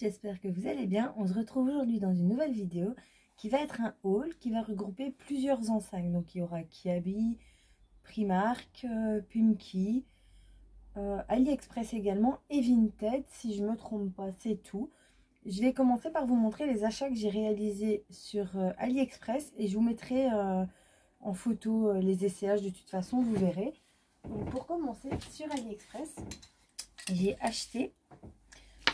j'espère que vous allez bien. On se retrouve aujourd'hui dans une nouvelle vidéo qui va être un haul qui va regrouper plusieurs enseignes. Donc il y aura Kiabi, Primark, Pumki, AliExpress également et Vinted si je ne me trompe pas, c'est tout. Je vais commencer par vous montrer les achats que j'ai réalisés sur AliExpress et je vous mettrai en photo les essayages de toute façon, vous verrez. Donc pour commencer sur AliExpress, j'ai acheté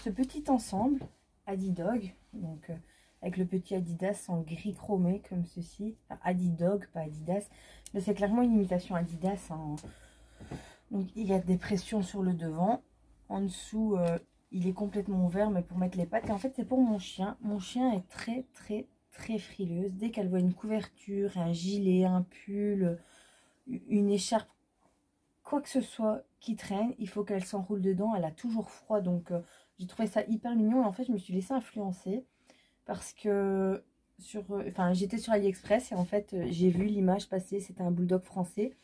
ce petit ensemble Adidog, donc avec le petit Adidas en gris chromé comme ceci. Enfin, Adidog, pas Adidas, mais c'est clairement une imitation Adidas. Hein. Donc il y a des pressions sur le devant. En dessous, il est complètement ouvert, mais pour mettre les pattes. Et en fait, c'est pour mon chien. Mon chien est très frileuse. Dès qu'elle voit une couverture, un gilet, un pull, une écharpe, quoi que ce soit qui traîne, il faut qu'elle s'enroule dedans. Elle a toujours froid, donc j'ai trouvé ça hyper mignon. Et en fait, je me suis laissée influencer parce que j'étais sur AliExpress et en fait, j'ai vu l'image passer. C'était un bulldog français.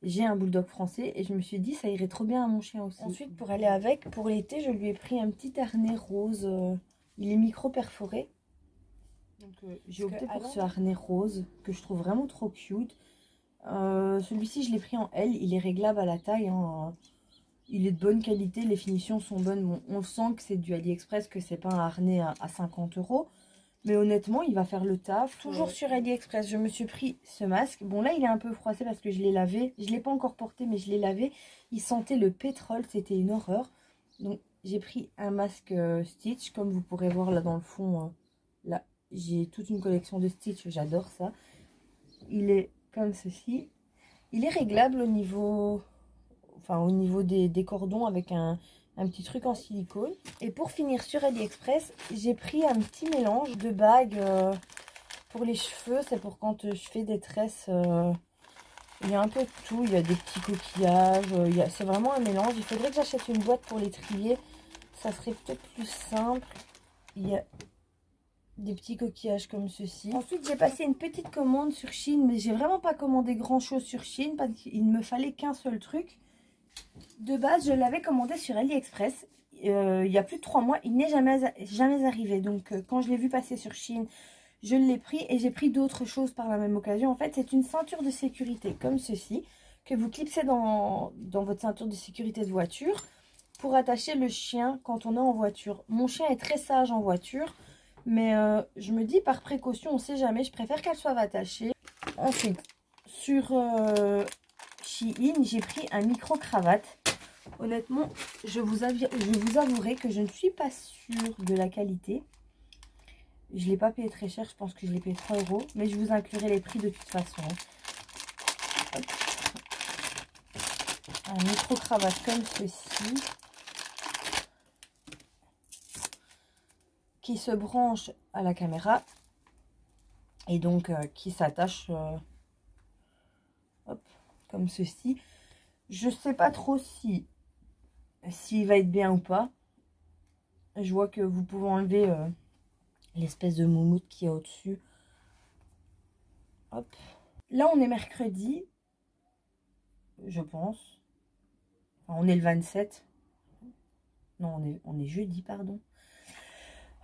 J'ai un bulldog français et je me suis dit ça irait trop bien à mon chien aussi. Ensuite, pour aller avec, pour l'été, je lui ai pris un petit harnais rose. Il est micro perforé. Donc j'ai opté pour ce harnais rose que je trouve vraiment trop cute. Celui-ci, je l'ai pris en L. Il est réglable à la taille. Hein. Il est de bonne qualité. Les finitions sont bonnes. Bon, on sent que c'est du AliExpress, que c'est pas un harnais à 50 €. Mais honnêtement, il va faire le taf. Toujours sur AliExpress, je me suis pris ce masque. Bon, là, il est un peu froissé parce que je l'ai lavé. Je ne l'ai pas encore porté, mais je l'ai lavé. Il sentait le pétrole. C'était une horreur. Donc, j'ai pris un masque Stitch. Comme vous pourrez voir là dans le fond. Là, j'ai toute une collection de Stitch. J'adore ça. Il est comme ceci. Il est réglable au niveau des cordons avec un petit truc en silicone. Et pour finir sur AliExpress, j'ai pris un petit mélange de bagues pour les cheveux. C'est pour quand je fais des tresses. Il y a un peu de tout. Il y a des petits coquillages. C'est vraiment un mélange. Il faudrait que j'achète une boîte pour les trier. Ça serait peut-être plus simple. Il y a des petits coquillages comme ceci. Ensuite, j'ai passé une petite commande sur Shein. Mais j'ai vraiment pas commandé grand chose sur Shein parce qu'il ne me fallait qu'un seul truc. De base, je l'avais commandé sur AliExpress il y a plus de 3 mois. Il n'est jamais arrivé. Donc, quand je l'ai vu passer sur Shein, je l'ai pris et j'ai pris d'autres choses par la même occasion. En fait, c'est une ceinture de sécurité comme ceci que vous clipsez dans votre ceinture de sécurité de voiture pour attacher le chien quand on est en voiture. Mon chien est très sage en voiture, mais je me dis par précaution, on ne sait jamais. Je préfère qu'elle soit attachée. Ensuite, sur Shein, j'ai pris un micro-cravate. Honnêtement, je vous avouerai que je ne suis pas sûre de la qualité. Je ne l'ai pas payé très cher, je pense que je l'ai payé 3 €. Mais je vous inclurai les prix de toute façon. Hop. Un micro-cravate comme ceci. Qui se branche à la caméra. Et donc qui s'attache comme ceci. Je sais pas trop s'il va être bien ou pas. Je vois que vous pouvez enlever l'espèce de moumoute qui est au-dessus. Hop. Là, on est mercredi, je pense. Enfin, on est le 27. Non, on est jeudi, pardon.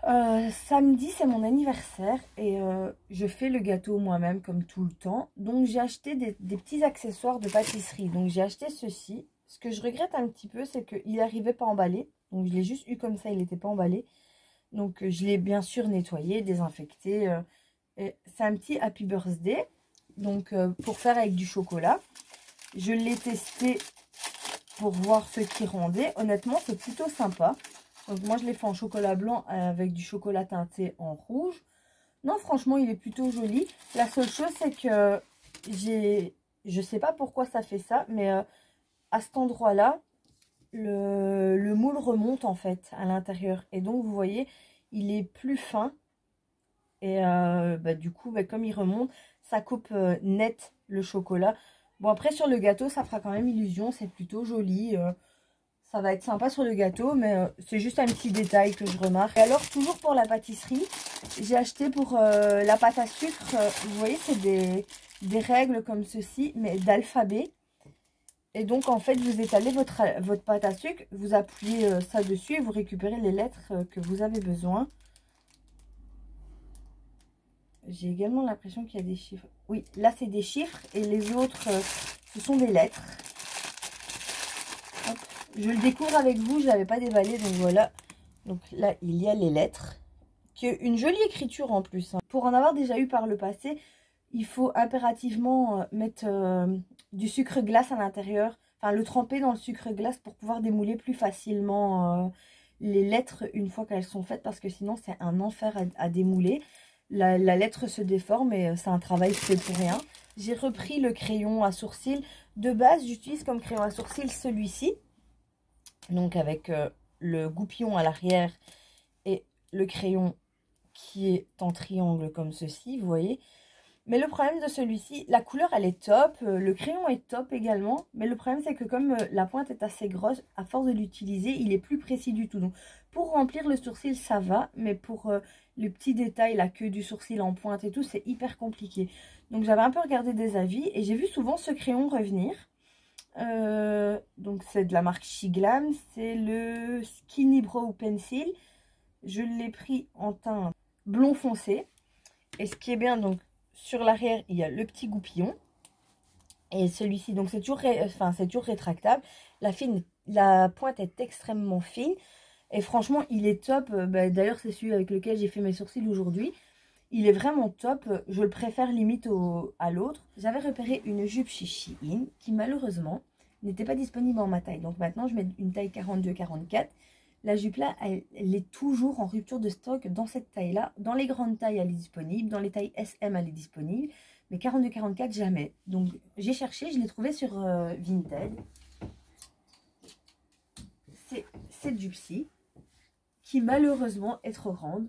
Samedi, c'est mon anniversaire et je fais le gâteau moi-même comme tout le temps. Donc, j'ai acheté des petits accessoires de pâtisserie. Donc, j'ai acheté ceci. Ce que je regrette un petit peu, c'est qu'il n'arrivait pas emballé. Donc, je l'ai juste eu comme ça, il n'était pas emballé. Donc, je l'ai bien sûr nettoyé, désinfecté. C'est un petit Happy Birthday. Donc, pour faire avec du chocolat. Je l'ai testé pour voir ce qu'il rendait. Honnêtement, c'est plutôt sympa. Donc, moi, je l'ai fait en chocolat blanc avec du chocolat teinté en rouge. Non, franchement, il est plutôt joli. La seule chose, c'est que je sais pas pourquoi ça fait ça, mais à cet endroit-là, le moule remonte en fait à l'intérieur. Et donc, vous voyez, il est plus fin. Et du coup, comme il remonte, ça coupe net le chocolat. Bon, après, sur le gâteau, ça fera quand même illusion. C'est plutôt joli. Ça va être sympa sur le gâteau, mais c'est juste un petit détail que je remarque. Et alors, toujours pour la pâtisserie, j'ai acheté pour la pâte à sucre. Vous voyez, c'est des règles comme ceci, mais d'alphabet. Et donc en fait vous étalez votre pâte à sucre, vous appuyez ça dessus et vous récupérez les lettres que vous avez besoin. J'ai également l'impression qu'il y a des chiffres. Oui, là c'est des chiffres et les autres ce sont des lettres. Hop. Je le découvre avec vous, je ne l'avais pas déballé, donc voilà. Donc là il y a les lettres. Qui est une jolie écriture en plus. Hein. Pour en avoir déjà eu par le passé, il faut impérativement mettre du sucre glace à l'intérieur. Enfin, le tremper dans le sucre glace pour pouvoir démouler plus facilement les lettres une fois qu'elles sont faites. Parce que sinon, c'est un enfer à démouler. La lettre se déforme et c'est un travail fait pour rien. J'ai repris le crayon à sourcils. De base, j'utilise comme crayon à sourcils celui-ci. Donc avec le goupillon à l'arrière et le crayon qui est en triangle comme ceci, vous voyez. Mais le problème de celui-ci, la couleur elle est top, le crayon est top également, mais le problème c'est que comme la pointe est assez grosse, à force de l'utiliser, il est plus précis du tout. Donc pour remplir le sourcil ça va, mais pour les petits détails, la queue du sourcil en pointe et tout, c'est hyper compliqué. Donc j'avais un peu regardé des avis et j'ai vu souvent ce crayon revenir. Donc c'est de la marque Shiglam, c'est le Skinny Brow Pencil. Je l'ai pris en teint blond foncé. Et ce qui est bien, donc sur l'arrière, il y a le petit goupillon. Et celui-ci, donc c'est toujours rétractable. La pointe est extrêmement fine. Et franchement, il est top. D'ailleurs, c'est celui avec lequel j'ai fait mes sourcils aujourd'hui. Il est vraiment top. Je le préfère limite à l'autre. J'avais repéré une jupe chez Shein qui malheureusement n'était pas disponible en ma taille. Donc maintenant, je mets une taille 42-44. La jupe là, elle est toujours en rupture de stock dans cette taille là. Dans les grandes tailles, elle est disponible. Dans les tailles SM, elle est disponible. Mais 42-44, jamais. Donc j'ai cherché, je l'ai trouvé sur Vinted. C'est cette jupe-ci qui malheureusement est trop grande.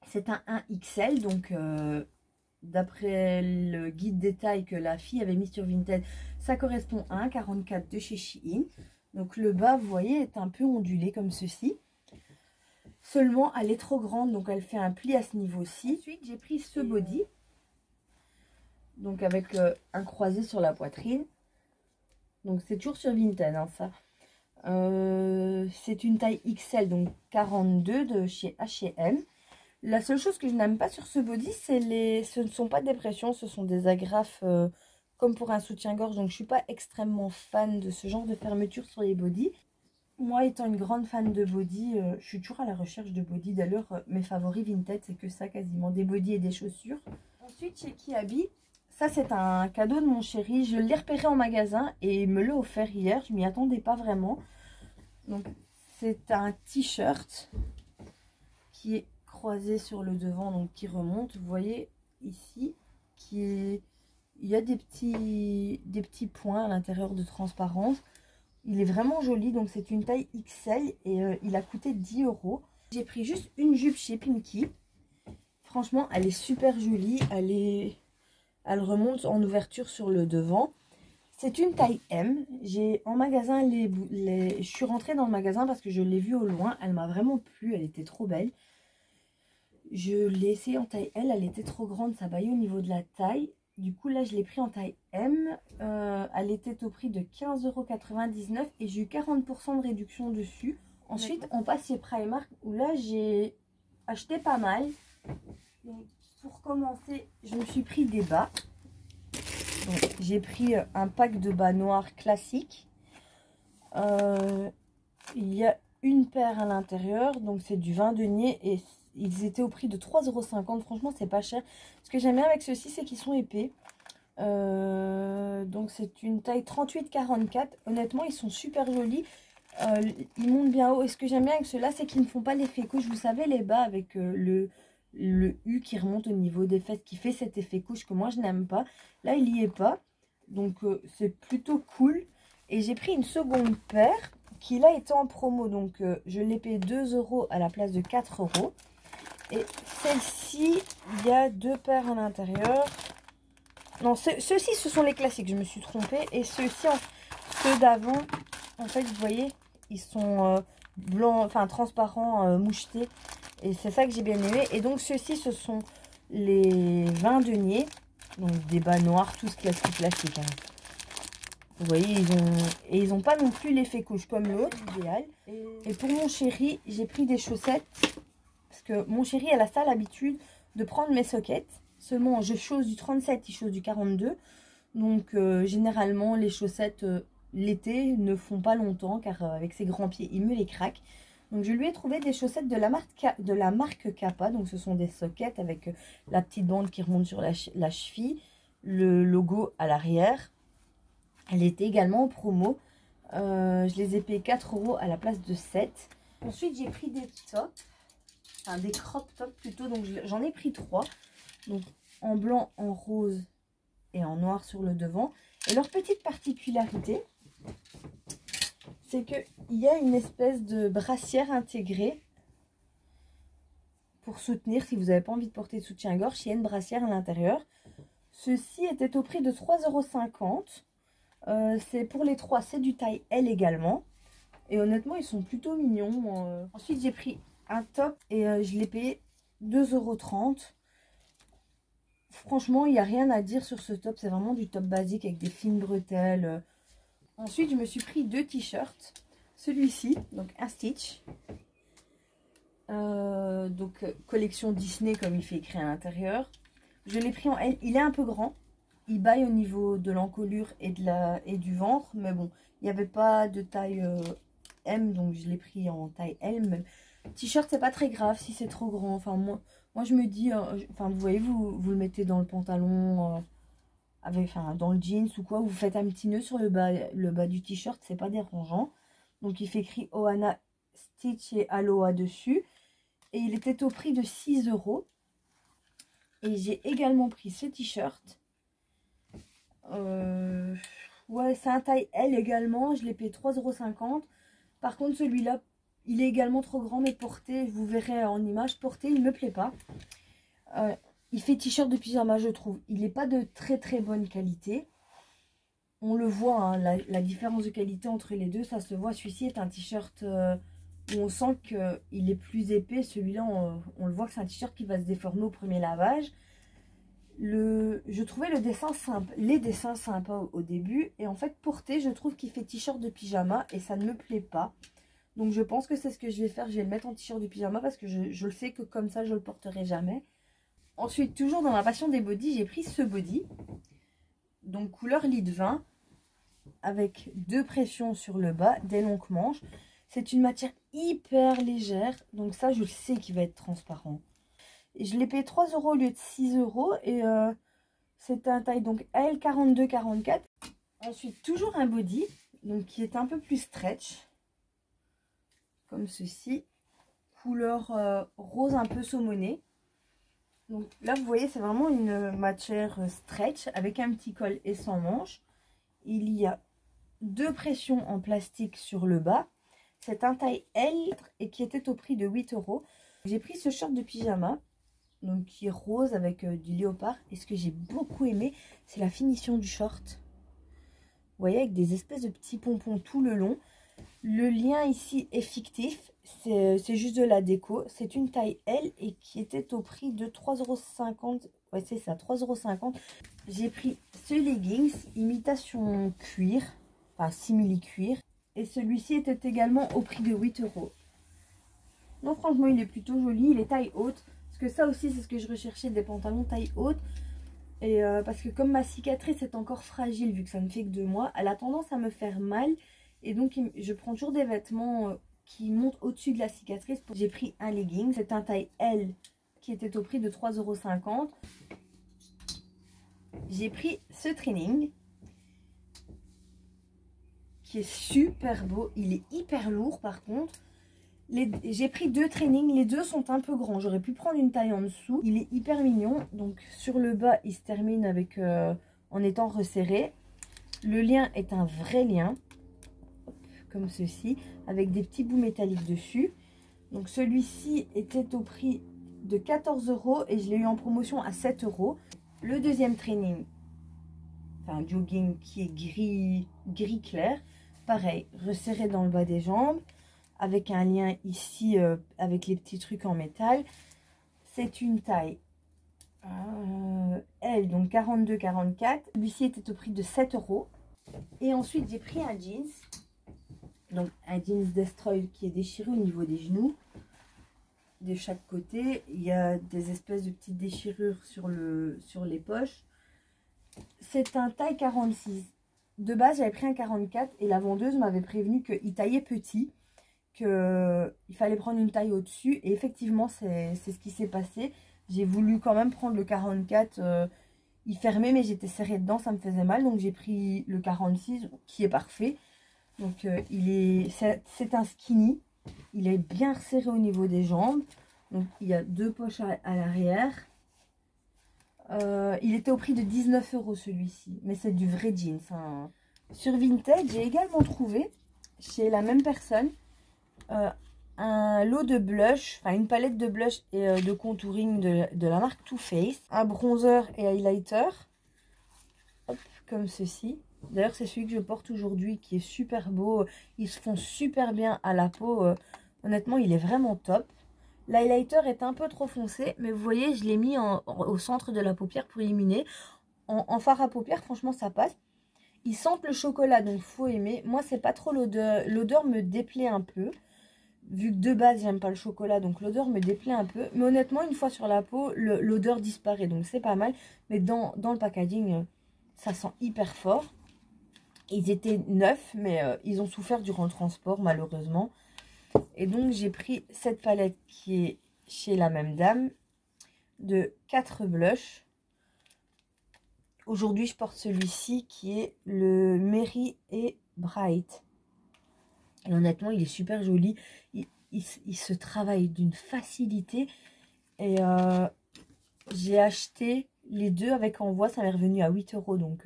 C'est un 1XL, donc d'après le guide des tailles que la fille avait mis sur Vinted, ça correspond à un 44 de chez Shein. Donc le bas, vous voyez, est un peu ondulé comme ceci. Seulement, elle est trop grande, donc elle fait un pli à ce niveau-ci. Ensuite, j'ai pris ce body. Donc avec un croisé sur la poitrine. Donc c'est toujours sur Vinted, hein, ça. C'est une taille XL, donc 42 de chez H&M. La seule chose que je n'aime pas sur ce body, ce ne sont pas des pressions, ce sont des agrafes comme pour un soutien-gorge. Donc je ne suis pas extrêmement fan de ce genre de fermeture sur les bodys. Moi étant une grande fan de body, je suis toujours à la recherche de body. D'ailleurs mes favoris Vinted c'est que ça quasiment, des bodys et des chaussures. Ensuite chez Kiabi, ça c'est un cadeau de mon chéri. Je l'ai repéré en magasin et il me l'a offert hier, je m'y attendais pas vraiment. Donc c'est un t-shirt qui est croisé sur le devant, donc qui remonte, vous voyez ici, il y a des petits points à l'intérieur de transparence. Il est vraiment joli, donc c'est une taille XL et il a coûté 10 €. J'ai pris juste une jupe chez Pinky. Franchement, elle est super jolie, elle remonte en ouverture sur le devant. C'est une taille M. En magasin, je suis rentrée dans le magasin parce que je l'ai vue au loin. Elle m'a vraiment plu, elle était trop belle. Je l'ai essayé en taille L, elle était trop grande, ça baillait au niveau de la taille. Du coup là je l'ai pris en taille M, elle était au prix de 15,99 € et j'ai eu 40% de réduction dessus. Ensuite on passe chez Primark où là j'ai acheté pas mal. Donc, pour commencer, je me suis pris des bas. J'ai pris un pack de bas noirs classiques. Il y a une paire à l'intérieur, donc c'est du 20 deniers et ils étaient au prix de 3,50 €. Franchement, c'est pas cher. Ce que j'aime bien avec ceux-ci, c'est qu'ils sont épais. Donc, c'est une taille 38-44. Honnêtement, ils sont super jolis. Ils montent bien haut. Et ce que j'aime bien avec ceux-là, c'est qu'ils ne font pas l'effet couche. Vous savez, les bas avec le U qui remonte au niveau des fesses, qui fait cet effet couche que moi, je n'aime pas. Là, il n'y est pas. Donc, c'est plutôt cool. Et j'ai pris une seconde paire qui, là, était en promo. Donc, je l'ai payé 2 € à la place de 4 €. Et celle-ci, il y a deux paires à l'intérieur. Non, ceux-ci, ce sont les classiques, je me suis trompée. Et ceux-ci, ceux d'avant, en fait, vous voyez, ils sont blancs, enfin transparents, mouchetés. Et c'est ça que j'ai bien aimé. Et donc, ceux-ci, ce sont les 20 deniers. Donc, des bas noirs, tous classiques. Hein. Vous voyez, ils ont pas non plus l'effet couche comme l'autre, idéal. Et pour mon chéri, j'ai pris des chaussettes. Parce que mon chéri, elle a ça l'habitude de prendre mes sockets. Seulement, je chausse du 37, il chausse du 42. Donc, généralement, les chaussettes l'été ne font pas longtemps. Car avec ses grands pieds, il me les craque. Donc, je lui ai trouvé des chaussettes de la marque Kappa. Donc, ce sont des sockets avec la petite bande qui remonte sur la cheville. Le logo à l'arrière. Elle était également en promo. Je les ai payés 4 € à la place de 7. Ensuite, j'ai pris des tops. Enfin, des crop tops plutôt. Donc, j'en ai pris 3. Donc, en blanc, en rose et en noir sur le devant. Et leur petite particularité, c'est qu'il y a une espèce de brassière intégrée pour soutenir. Si vous n'avez pas envie de porter de soutien-gorge, il y a une brassière à l'intérieur. Ceci était au prix de 3,50 €. C'est pour les 3, c'est du taille L également. Et honnêtement, ils sont plutôt mignons. Ensuite, j'ai pris un top et je l'ai payé 2,30 €. Franchement, il n'y a rien à dire sur ce top. C'est vraiment du top basique avec des fines bretelles. Ensuite, je me suis pris 2 t-shirts. Celui-ci, donc un Stitch. Donc, collection Disney comme il fait écrit à l'intérieur. Je l'ai pris en L. Il est un peu grand. Il baille au niveau de l'encolure et du ventre. Mais bon, il n'y avait pas de taille M. Donc, je l'ai pris en taille L. T-shirt, c'est pas très grave si c'est trop grand. Enfin, moi je me dis... Enfin, vous voyez, vous le mettez dans le pantalon... dans le jeans ou quoi. Vous faites un petit nœud sur le bas du t-shirt. C'est pas dérangeant. Donc, il fait écrit Ohana Stitch et Aloha dessus. Et il était au prix de 6 €. Et j'ai également pris ce t-shirt. Ouais, c'est un taille L également. Je l'ai payé 3,50 €. Par contre, celui-là, il est également trop grand. Mais porté, vous verrez en image, porté, il ne me plaît pas. Il fait t-shirt de pyjama, je trouve. Il n'est pas de très très bonne qualité. On le voit, hein, la différence de qualité entre les deux, ça se voit. Celui-ci est un t-shirt où on sent qu'il est plus épais. Celui-là, on le voit que c'est un t-shirt qui va se déformer au premier lavage. Je trouvais les dessins sympas au début. Et en fait, porté, je trouve qu'il fait t-shirt de pyjama et ça ne me plaît pas. Donc, je pense que c'est ce que je vais faire. Je vais le mettre en t-shirt de pyjama parce que je le sais que comme ça, je ne le porterai jamais. Ensuite, toujours dans ma passion des bodys, j'ai pris ce body. Donc, couleur lit de vin. Avec 2 pressions sur le bas, des longues manches. C'est une matière hyper légère. Donc ça, je sais qu'il va être transparent. Et je l'ai payé 3 € au lieu de 6 €. Et c'est un taille donc L 42-44. Ensuite, toujours un body. Donc qui est un peu plus stretch. Comme ceci. Couleur rose un peu saumonée. Donc là, vous voyez, c'est vraiment une matière stretch avec un petit col et sans manches. Il y a 2 pressions en plastique sur le bas. C'est un taille L et qui était au prix de 8 €. J'ai pris ce short de pyjama, donc qui est rose avec du léopard. Et ce que j'ai beaucoup aimé, c'est la finition du short. Vous voyez, avec des espèces de petits pompons tout le long. Le lien ici est fictif, c'est juste de la déco. C'est une taille L et qui était au prix de 3,50 €. Ouais, c'est ça, 3,50 €. J'ai pris ce leggings, imitation cuir, enfin simili-cuir. Et celui-ci était également au prix de 8 €. Non, franchement, il est plutôt joli. Il est taille haute. Parce que ça aussi, c'est ce que je recherchais, des pantalons taille haute. Et parce que comme ma cicatrice est encore fragile, vu que ça ne fait que 2 mois, elle a tendance à me faire mal. Et donc, je prends toujours des vêtements qui montent au-dessus de la cicatrice. J'ai pris un legging. C'est un taille L qui était au prix de 3,50 €. J'ai pris ce training qui est super beau. Il est hyper lourd par contre. J'ai pris 2 trainings. Les 2 sont un peu grands. J'aurais pu prendre une taille en dessous. Il est hyper mignon. Donc sur le bas, il se termine avec en étant resserré. Le lien est un vrai lien. Comme ceci. Avec des petits bouts métalliques dessus. Donc celui-ci était au prix de 14 € et je l'ai eu en promotion à 7 €. Le deuxième training, enfin jogging qui est gris clair. Pareil, resserré dans le bas des jambes. Avec un lien ici avec les petits trucs en métal. C'est une taille L, donc 42-44. Celui-ci était au prix de 7 €. Et ensuite, j'ai pris un jeans. Donc, un jeans Destroy qui est déchiré au niveau des genoux. De chaque côté, il y a des espèces de petites déchirures sur les poches. C'est un taille 46. De base, j'avais pris un 44 et la vendeuse m'avait prévenu qu'il taillait petit, qu'il fallait prendre une taille au-dessus. Et effectivement, c'est ce qui s'est passé. J'ai voulu quand même prendre le 44. Il fermait, mais j'étais serrée dedans, ça me faisait mal. Donc, j'ai pris le 46 qui est parfait. Donc, c'est un skinny. Il est bien resserré au niveau des jambes. Donc, il y a deux poches à l'arrière. Il était au prix de 19 € celui-ci. Mais c'est du vrai jeans. Hein. Sur Vinted, j'ai également trouvé, chez la même personne, un lot de blush, enfin une palette de blush et de contouring de la marque Too Faced. Un bronzer et highlighter. Hop, comme ceci. D'ailleurs, c'est celui que je porte aujourd'hui qui est super beau. Ils se font super bien à la peau. Honnêtement, il est vraiment top. L'highlighter est un peu trop foncé, mais vous voyez, je l'ai mis au centre de la paupière pour illuminer. En fard à paupières, franchement, ça passe. Ils sentent le chocolat, donc faut aimer. Moi, c'est pas trop l'odeur. L'odeur me déplaît un peu. Vu que de base, j'aime pas le chocolat, donc l'odeur me déplaît un peu. Mais honnêtement, une fois sur la peau, l'odeur disparaît, donc c'est pas mal. Mais dans le packaging, ça sent hyper fort. Ils étaient neufs, mais ils ont souffert durant le transport, malheureusement. Et donc, j'ai pris cette palette qui est chez la même dame, de 4 blushs. Aujourd'hui, je porte celui-ci qui est le Merry et Bright. Et honnêtement, il est super joli. Il se travaille d'une facilité. Et j'ai acheté les deux avec envoi. Ça m'est revenu à 8 €. Donc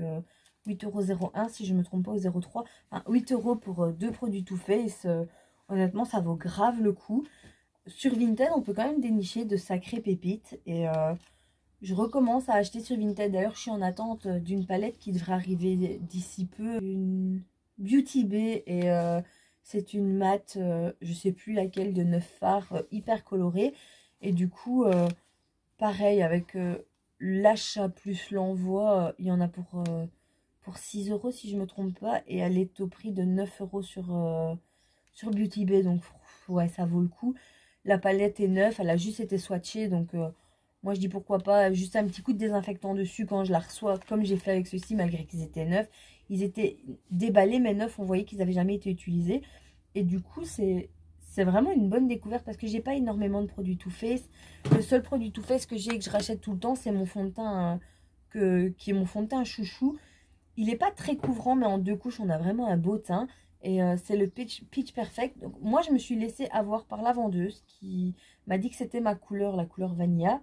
8,01 € si je ne me trompe pas, au 0,3. Enfin, 8 € pour deux produits Too Faced. Honnêtement, ça vaut grave le coup. Sur Vinted, on peut quand même dénicher de sacrées pépites. Et je recommence à acheter sur Vinted. D'ailleurs, je suis en attente d'une palette qui devrait arriver d'ici peu. Une Beauty Bay. Et c'est une mat, je sais plus laquelle, de 9 fards, hyper colorée. Et du coup, pareil, avec l'achat plus l'envoi, il y en a pour 6 € si je me trompe pas. Et elle est au prix de 9 € sur Beauty Bay. Donc, ouais, ça vaut le coup. La palette est neuve, elle a juste été swatchée. Donc, moi, je dis pourquoi pas juste un petit coup de désinfectant dessus quand je la reçois, comme j'ai fait avec ceux-ci, malgré qu'ils étaient neufs. Ils étaient déballés, mais neufs, on voyait qu'ils n'avaient jamais été utilisés. Et du coup, c'est vraiment une bonne découverte parce que j'ai pas énormément de produits Too Faced. Le seul produit Too Faced que j'ai et que je rachète tout le temps, c'est mon fond de teint, qui est mon fond de teint chouchou. Il n'est pas très couvrant, mais en 2 couches, on a vraiment un beau teint. Et c'est le Pitch Perfect. Donc, moi, je me suis laissée avoir par la vendeuse qui m'a dit que c'était ma couleur, la couleur Vanilla.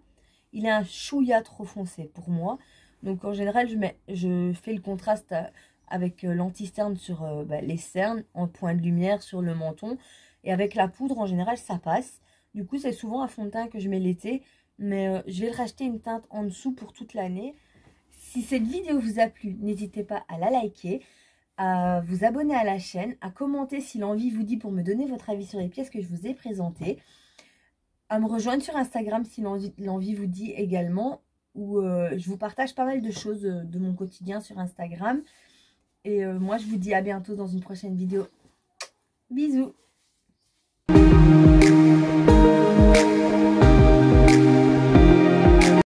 Il est un chouïa trop foncé pour moi. Donc, en général, je fais le contraste avec l'anti-cerne sur les cernes, en point de lumière sur le menton. Et avec la poudre, en général, ça passe. Du coup, c'est souvent un fond de teint que je mets l'été. Mais je vais le racheter une teinte en dessous pour toute l'année. Si cette vidéo vous a plu, n'hésitez pas à la liker, à vous abonner à la chaîne, à commenter si l'envie vous dit pour me donner votre avis sur les pièces que je vous ai présentées, à me rejoindre sur Instagram si l'envie vous dit également, où je vous partage pas mal de choses de mon quotidien sur Instagram. Et moi, je vous dis à bientôt dans une prochaine vidéo. Bisous!